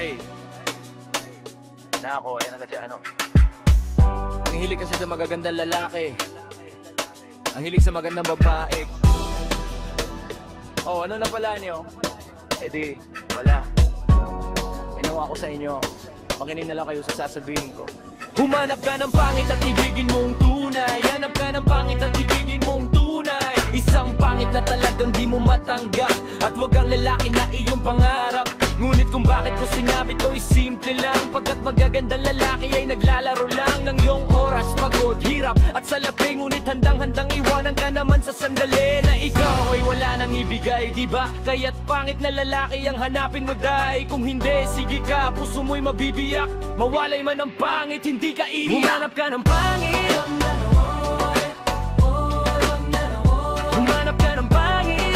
Ay, nako, ayan na kasi ano. Ang hilig kasi sa magagandang lalaki, ang hilig sa magandang babae. Oh, ano na pala niyo? Eh di, wala. Ginawa ko sa inyo, makinig na lang kayo sa sasabihin ko. Humanap ka ng pangit at ibigin mong tunay. Hanap ka ng pangit at ibigin mong tunay. Isang pangit na talagang di mo matanggap, at wag ang lalaki na iyong pangarap. Ngunit kung bakit ko sinabi to ay simple lang, pagkat magagandang lalaki ay naglalaro lang ng iyong oras, pagod, hirap at salapi. Ngunit handang-handang iwanan ka naman sa sandali na ikaw ay wala nang ibigay, diba? Kaya't pangit na lalaki ang hanapin mo dahil kung hindi, sige ka, puso mo'y mabibiyak. Mawalay man ang pangit, hindi ka iiyak. Humanap ka ng pangit. Humanap ka ng pangit.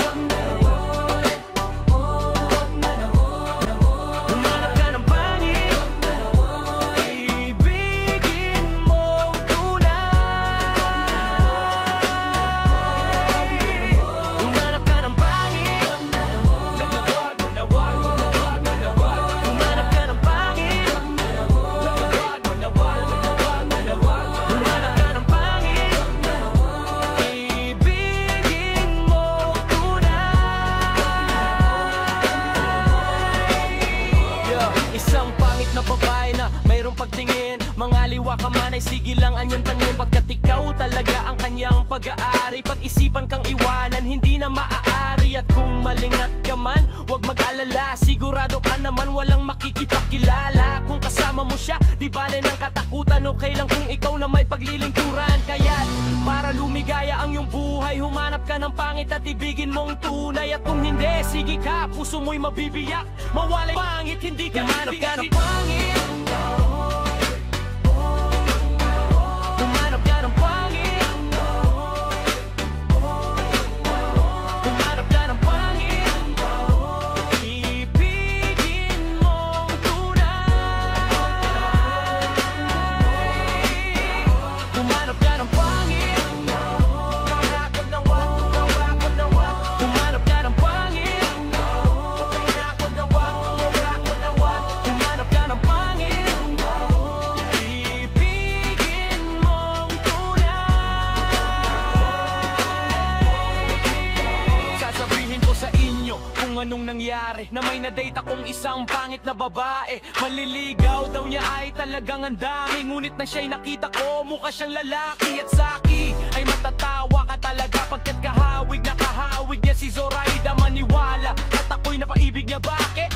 Isang pangit na babae na mayroong pagtingin, mangaliwa ka man ay sige lang anyang tangin, pagkat ikaw talaga ang kanyang pag-aari. Pag-isipan kang iwanan, hindi na maaari. At kung malingat ka man, huwag mag-alala, sigurado ka naman walang makikipagkilala. Kung kasama mo siya, di bale ng katakutan, okay lang kung ikaw na may paglilingkuran. Kaya't para lumigaya ang iyong buhay, humanap ka ng pangit at ibigin mong tunay. At kung hindi, sige ka, puso mo'y mabibiyak. Mawalay pangit, hindi ka hanap ka ng pangit. Humanap ka ng pangit. Humanap ka ng pangit. Ibigin mong tunay. Humanap ka ng pangit. Kahakot ng wak, kahakot ng wak. Humanap ka ng pangit. Kahakot ng wak, kahakot ng wak. Humanap ka ng pangit. Ibigin mong tunay. Sasabihin ko sa inyo kung anong nangyari, na may na-date akong isang pangit na babae. Maliligaw daw niya ay talagang ang dami, ngunit na siya'y nakita ko, mukha siyang lalaki. At sa'ki ay matatawa ka talaga, pagkat kahawig na kahawig niya si Zoraida. Maniwala at ako'y napaibig niya. Bakit?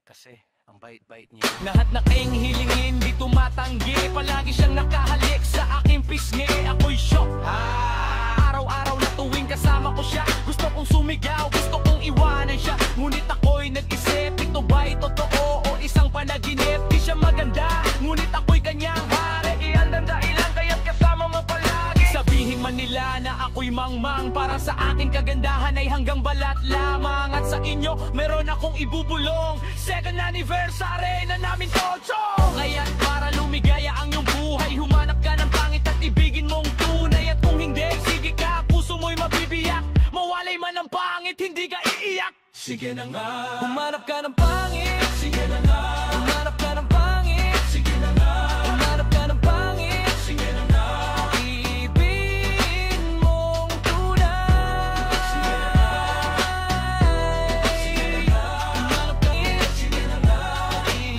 Kasi ang bait-bait niya. Lahat na kayong hilingin di tumatanggi, palagi siyang nakahalik sa aking pisngi. Ako'y shock, araw-araw na tuwing kasama ko siya, gusto kong sumigaw, gusto kong iwanan siya. Ngunit ako'y nag-isip, ito ba'y totoo o isang panaginip? Di siya maganda, ngunit ako'y kanyang hari. Iyan ang dahilan kaya't kasama mo palagi. Sabihin man nila na ako'y mangmang, para sa akin kagandahan ay hanggang balat lamang. At sa inyo, meron akong ibubulong, second anniversary na namin to. Kaya't para lumigaya ang iyong buhay, humanap ka ng pangit at ibigin mong tunay. At kung hindi, sige ka, puso mo'y mabibiyak. Mawalay man ang pangit, hindi ka iiyak. Sige na nga, humanap ka ng pangit. Sige na nga, humanap ka ng pangit. Sige na nga, humanap ka ng pangit. Sige na nga, ibigin mong tunay. Sige na nga, sige na nga, humanap ka ng pangit. Sige na nga,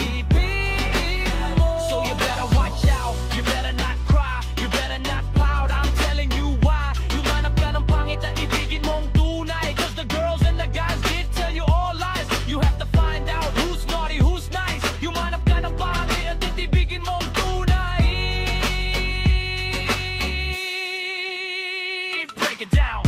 ibigin mo. So you better watch out, you better not cry, you better not pout. I'm telling you why. Humanap ka ng pangit at ibigin mong tunay, cause the girls and the guys did tell you all lies. You have to find out who's naughty, who's nice. Humanap ka ng pangit at ibigin mong tunay. Break it down.